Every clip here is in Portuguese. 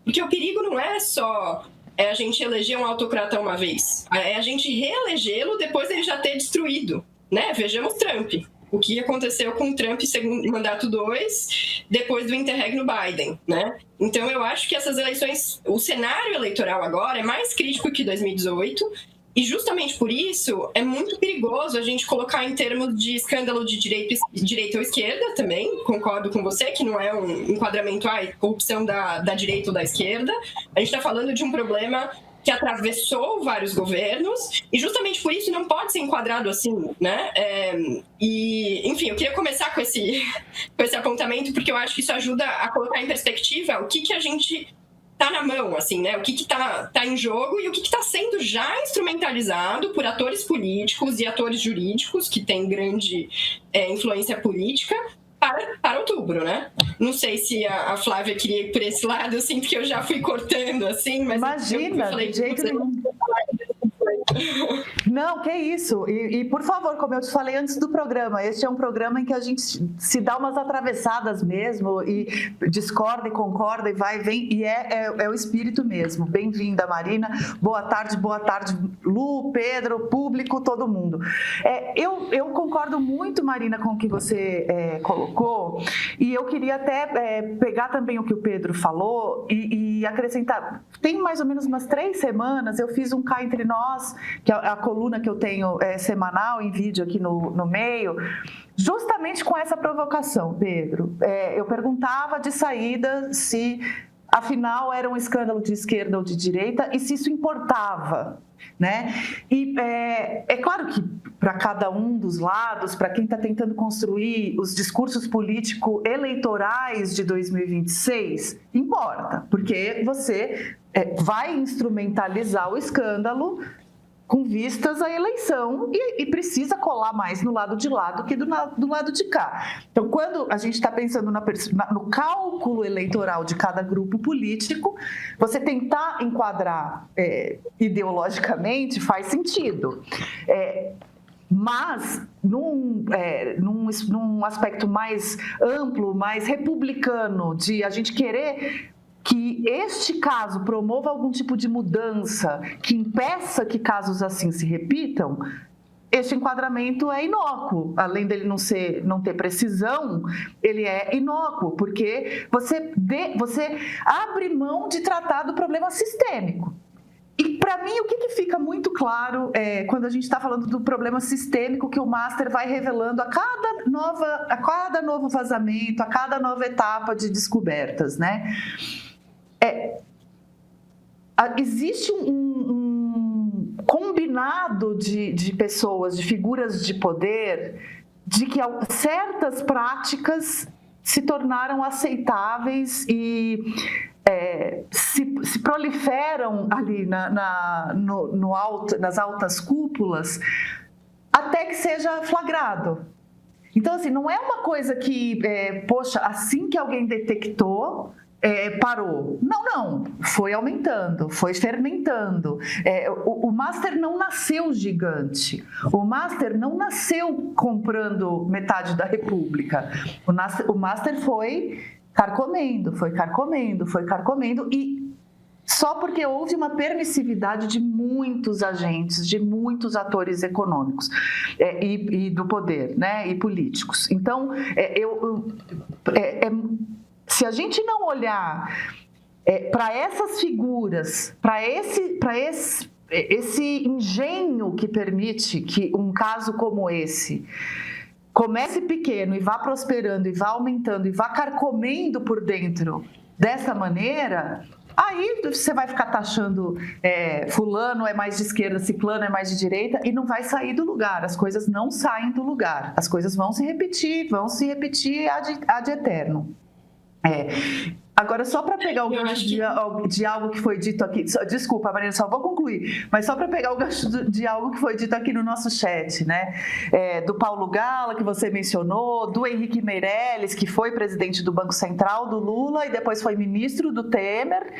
Porque o perigo não é só a gente eleger um autocrata uma vez, é a gente reelegê-lo depois dele já ter destruído, né? Vejamos Trump. O que aconteceu com o Trump segundo mandato 2, depois do interregno Biden, né? Então, eu acho que essas eleições, o cenário eleitoral agora é mais crítico que 2018, e justamente por isso é muito perigoso a gente colocar em termos de escândalo de direita ou esquerda também, concordo com você, que não é um enquadramento, corrupção da direita ou da esquerda. A gente está falando de um problema que atravessou vários governos, e justamente por isso não pode ser enquadrado assim, né? E, enfim, eu queria começar com esse apontamento, porque eu acho que isso ajuda a colocar em perspectiva o que a gente tá na mão, assim, né? O que tá em jogo e o que está sendo já instrumentalizado por atores políticos e atores jurídicos que têm grande influência política para outubro, né? Não sei se a Flávia queria ir por esse lado, eu sinto que eu já fui cortando, assim, mas... Imagina, eu falei de jeito nenhum. Não, que isso. E, por favor, como eu te falei antes do programa, este é um programa em que a gente se dá umas atravessadas mesmo e discorda e concorda e vai e vem, e é o espírito mesmo. Bem-vinda, Marina. Boa tarde, Lu, Pedro, público, todo mundo. Eu concordo muito, Marina, com o que você colocou, e eu queria até pegar também o que o Pedro falou e acrescentar. Tem mais ou menos umas 3 semanas eu fiz um Cá Entre Nós, que é a coluna que eu tenho semanal em vídeo aqui no meio, justamente com essa provocação, Pedro. Eu perguntava de saída se, afinal, era um escândalo de esquerda ou de direita e se isso importava, né? E é claro que para cada um dos lados, para quem está tentando construir os discursos político-eleitorais de 2026, importa, porque você vai instrumentalizar o escândalo com vistas à eleição e precisa colar mais no lado de lá do que do lado de cá. Então, quando a gente está pensando no cálculo eleitoral de cada grupo político, você tentar enquadrar ideologicamente faz sentido. Mas, num aspecto mais amplo, mais republicano, de a gente querer que este caso promova algum tipo de mudança que impeça que casos assim se repitam, este enquadramento é inócuo. Além dele não ter precisão, ele é inócuo, porque você abre mão de tratar do problema sistêmico. E, para mim, o que fica muito claro quando a gente está falando do problema sistêmico que o Master vai revelando a cada novo vazamento, a cada nova etapa de descobertas, né? Existe um combinado de pessoas, de figuras de poder, de que certas práticas se tornaram aceitáveis e se proliferam ali nas altas cúpulas até que seja flagrado. Então, assim, não é uma coisa que, poxa, assim que alguém detectou, parou. Não. Foi aumentando, foi fermentando. O Master não nasceu gigante. O Master não nasceu comprando metade da República. O Master foi carcomendo, e só porque houve uma permissividade de muitos agentes, de muitos atores econômicos e do poder, né, e políticos. Então, se a gente não olhar para essas figuras, para esse engenho que permite que um caso como esse comece pequeno e vá prosperando, e vá aumentando, e vá carcomendo por dentro dessa maneira, aí você vai ficar taxando fulano é mais de esquerda, ciclano é mais de direita, e não vai sair do lugar. As coisas não saem do lugar. As coisas vão se repetir ad eterno. Agora, só para pegar o gancho de algo que foi dito aqui, desculpa, Marina, só vou concluir, mas só para pegar o gancho de algo que foi dito aqui no nosso chat, né? Do Paulo Gala, que você mencionou, do Henrique Meirelles, que foi presidente do Banco Central do Lula e depois foi ministro do Temer,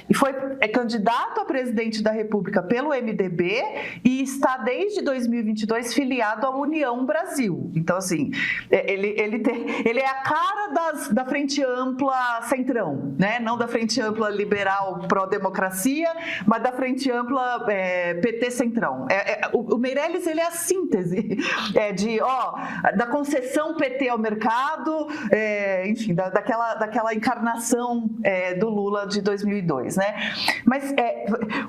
e foi candidato a presidente da República pelo MDB e está desde 2022 filiado à União Brasil. Então, assim, ele é a cara da Frente Ampla Centrão, Centrão, né? Não da Frente Ampla Liberal Pró-Democracia, mas da Frente Ampla PT Centrão. O Meirelles, ele é a síntese da concessão PT ao mercado, enfim, daquela encarnação do Lula de 2002, né? Mas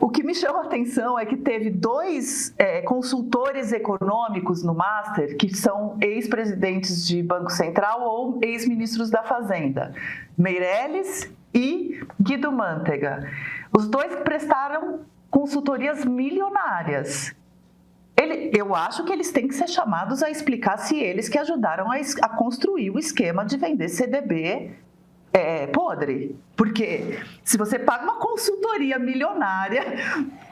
o que me chama a atenção é que teve dois consultores econômicos no Master que são ex-presidentes de Banco Central ou ex-ministros da Fazenda, Meirelles e Guido Mantega. Os dois prestaram consultorias milionárias. Eu acho que eles têm que ser chamados a explicar se eles que ajudaram a construir o esquema de vender CDB podre. Porque se você paga uma consultoria milionária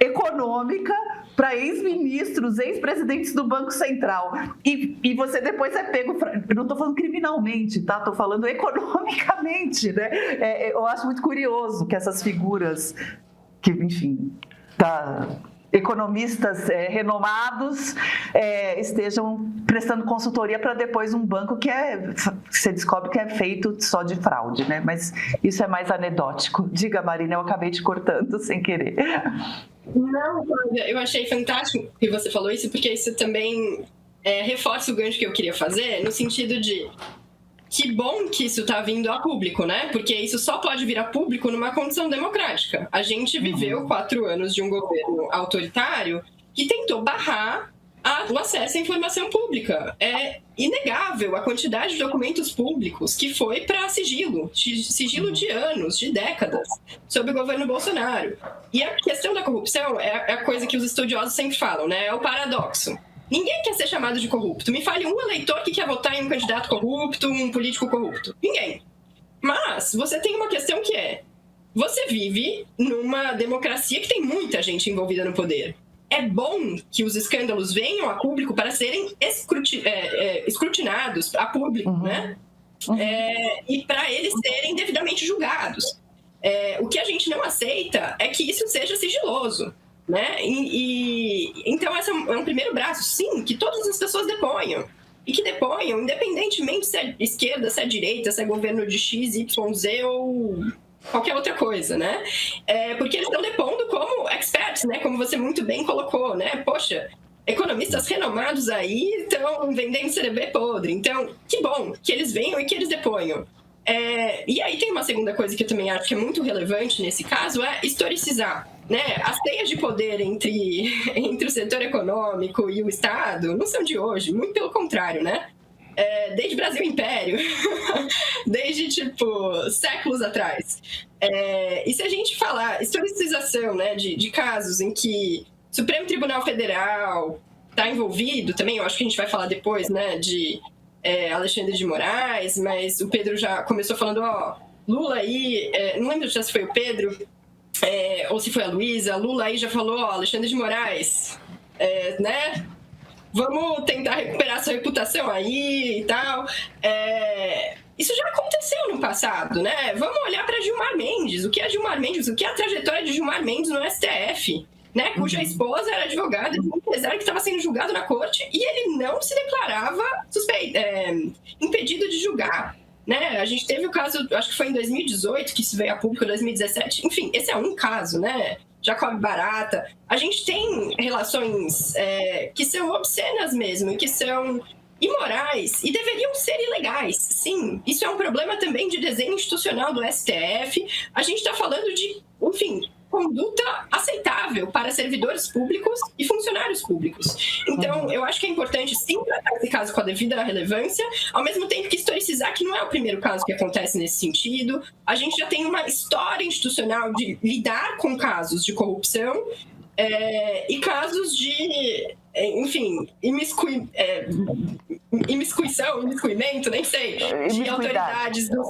econômica para ex-ministros, ex-presidentes do Banco Central, e você depois é pego, eu não estou falando criminalmente, tá? Estou falando economicamente, né? Eu acho muito curioso que essas figuras, que, enfim, economistas renomados estejam prestando consultoria para depois um banco que você descobre que é feito só de fraude, né? Mas isso é mais anedótico. Diga, Marina, eu acabei te cortando sem querer. Não, eu achei fantástico que você falou isso, porque isso também reforça o gancho que eu queria fazer, no sentido de que bom que isso está vindo a público, né? Porque isso só pode vir a público numa condição democrática. A gente viveu 4 anos de um governo autoritário que tentou barrar o acesso à informação pública. É inegável a quantidade de documentos públicos que foi para sigilo de anos, de décadas, sob o governo Bolsonaro. E a questão da corrupção é a coisa que os estudiosos sempre falam, né? É o paradoxo. Ninguém quer ser chamado de corrupto. Me fale um eleitor que quer votar em um candidato corrupto, um político corrupto. Ninguém. Mas você tem uma questão que você vive numa democracia que tem muita gente envolvida no poder. É bom que os escândalos venham a público para serem escrutinados a público, né? E para eles serem devidamente julgados. O que a gente não aceita é que isso seja sigiloso, né? Então, esse é um primeiro braço, sim, que todas as pessoas deponham. E que deponham, independentemente se é esquerda, se é direita, se é governo de X, Y, Z ou qualquer outra coisa, né? Porque eles estão depondo como experts, né? Como você muito bem colocou, né? Poxa, economistas renomados aí estão vendendo CDB podre. Então, que bom que eles venham e que eles deponham. E aí tem uma segunda coisa que eu também acho que é muito relevante nesse caso, é historicizar, né? As teias de poder entre o setor econômico e o Estado não são de hoje, muito pelo contrário, né? Desde Brasil Império, desde, séculos atrás. E se a gente falar historicização, né, de casos em que o Supremo Tribunal Federal está envolvido, também eu acho que a gente vai falar depois, né, de Alexandre de Moraes, mas o Pedro já começou falando, Lula aí, não lembro se foi o Pedro, ou se foi a Luísa, Lula aí já falou, Alexandre de Moraes, né? Vamos tentar recuperar sua reputação aí e tal. Isso já aconteceu no passado, né? Vamos olhar para Gilmar Mendes. O que é Gilmar Mendes? O que é a trajetória de Gilmar Mendes no STF? Né? Cuja esposa era advogada de um empresário que estava sendo julgado na corte e ele não se declarava impedido de julgar. Né? A gente teve o caso, acho que foi em 2018 que isso veio a público, 2017. Enfim, esse é um caso, né? Jacob Barata. A gente tem relações que são obscenas mesmo, que são imorais e deveriam ser ilegais. Sim, isso é um problema também de desenho institucional do STF. A gente está falando de, enfim, conduta aceitável para servidores públicos e funcionários públicos. Então, eu acho que é importante, sim, tratar esse caso com a devida relevância, ao mesmo tempo que historicizar que não é o primeiro caso que acontece nesse sentido. A gente já tem uma história institucional de lidar com casos de corrupção e casos de, enfim, imiscuimento, nem sei, de autoridades do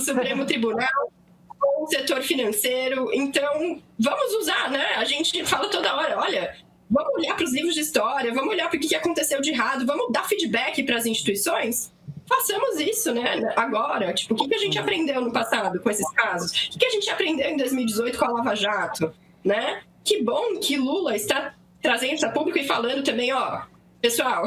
Supremo Tribunal, o setor financeiro. Então, vamos usar, né? A gente fala toda hora, olha, vamos olhar para os livros de história, vamos olhar para o que aconteceu de errado, vamos dar feedback para as instituições. Façamos isso, né? Agora, o que a gente aprendeu no passado com esses casos? O que a gente aprendeu em 2018 com a Lava Jato, né? Que bom que Lula está trazendo isso a público e falando também, pessoal,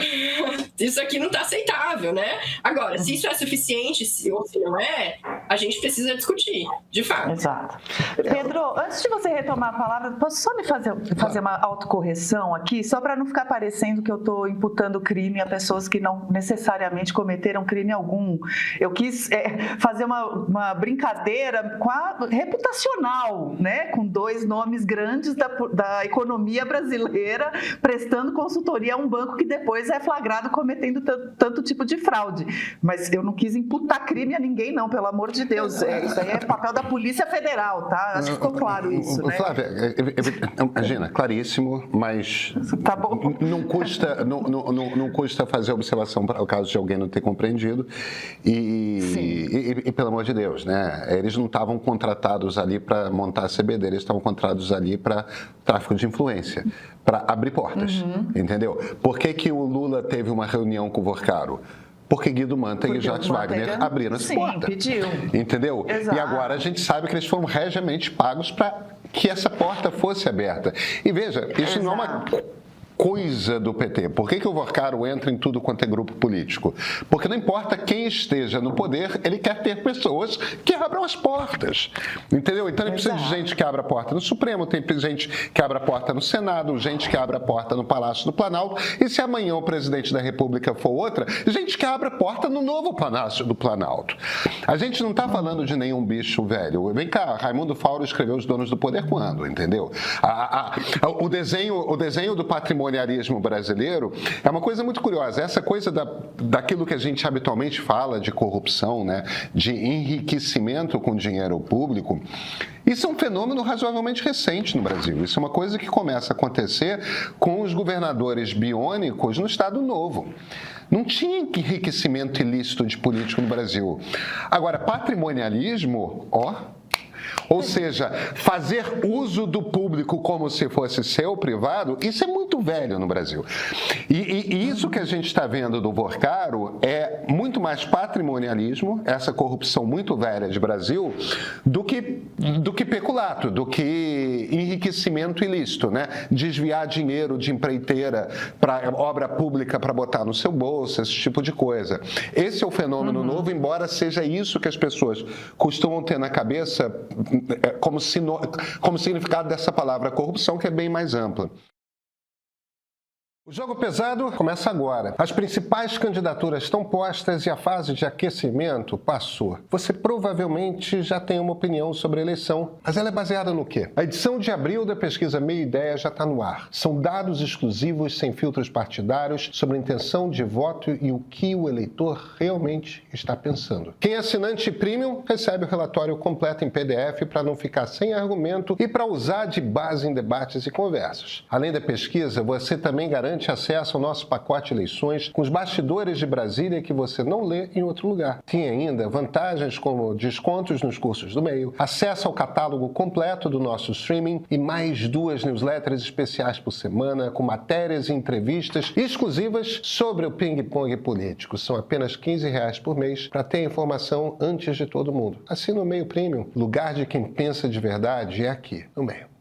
isso aqui não está aceitável, né? Agora, se isso é suficiente ou se não é, a gente precisa discutir, de fato. Exato. Pedro, antes de você retomar a palavra, posso só me fazer uma autocorreção aqui, só para não ficar parecendo que eu estou imputando crime a pessoas que não necessariamente cometeram crime algum. Eu quis fazer uma brincadeira reputacional, né? Com 2 nomes grandes da economia brasileira prestando consultoria a um banco que depois é flagrado cometendo tanto tipo de fraude. Mas eu não quis imputar crime a ninguém, não, pelo amor de Deus. Isso aí é papel da Polícia Federal, tá? Acho que ficou claro isso, né? Flávia, imagina, claríssimo, mas tá bom. não custa fazer observação para o caso de alguém não ter compreendido. E pelo amor de Deus, né? Eles não estavam contratados ali para montar a CBD, eles estavam contratados ali para tráfico de influência, para abrir portas, entendeu? Por que o Lula teve uma reunião com o Vorcaro? Porque Guido Mantega e Jacques Wagner abriram essa porta. Pediu. Entendeu? Exato. E agora a gente sabe que eles foram regiamente pagos para que essa porta fosse aberta. E veja, isso não é uma coisa do PT. Por que o Vorcaro entra em tudo quanto é grupo político? Porque não importa quem esteja no poder, ele quer ter pessoas que abram as portas. Entendeu? Então ele precisa de gente que abra a porta no Supremo, tem gente que abra a porta no Senado, gente que abra a porta no Palácio do Planalto, e se amanhã o presidente da República for outra, gente que abra a porta no novo Palácio do Planalto. A gente não está falando de nenhum bicho velho. Vem cá, Raimundo Fauro escreveu Os Donos do Poder quando, entendeu? O desenho do patrimonialismo brasileiro é uma coisa muito curiosa. Essa coisa daquilo que a gente habitualmente fala de corrupção, né, de enriquecimento com dinheiro público, isso é um fenômeno razoavelmente recente no Brasil. Isso é uma coisa que começa a acontecer com os governadores biônicos no Estado Novo. Não tinha enriquecimento ilícito de político no Brasil. Agora, patrimonialismo, ou seja, fazer uso do público como se fosse seu privado, isso é muito velho no Brasil. E isso que a gente está vendo do Vorcaro é muito mais patrimonialismo, essa corrupção muito velha de Brasil, do que peculato, do que enriquecimento ilícito, né? Desviar dinheiro de empreiteira para obra pública para botar no seu bolso, esse tipo de coisa. Esse é o fenômeno novo, embora seja isso que as pessoas costumam ter na cabeça como significado dessa palavra corrupção, que é bem mais ampla. O jogo pesado começa agora. As principais candidaturas estão postas e a fase de aquecimento passou. Você provavelmente já tem uma opinião sobre a eleição, mas ela é baseada no quê? A edição de abril da pesquisa Meia Ideia já está no ar. São dados exclusivos, sem filtros partidários, sobre a intenção de voto e o que o eleitor realmente está pensando. Quem é assinante premium recebe o relatório completo em PDF para não ficar sem argumento e para usar de base em debates e conversas. Além da pesquisa, você também garante acesso ao nosso pacote eleições com os bastidores de Brasília que você não lê em outro lugar. Tem ainda vantagens como descontos nos cursos do meio, acesso ao catálogo completo do nosso streaming e mais 2 newsletters especiais por semana com matérias e entrevistas exclusivas sobre o ping-pong político. São apenas R$15 por mês para ter informação antes de todo mundo. Assina o Meio Premium. Lugar de quem pensa de verdade é aqui, no Meio.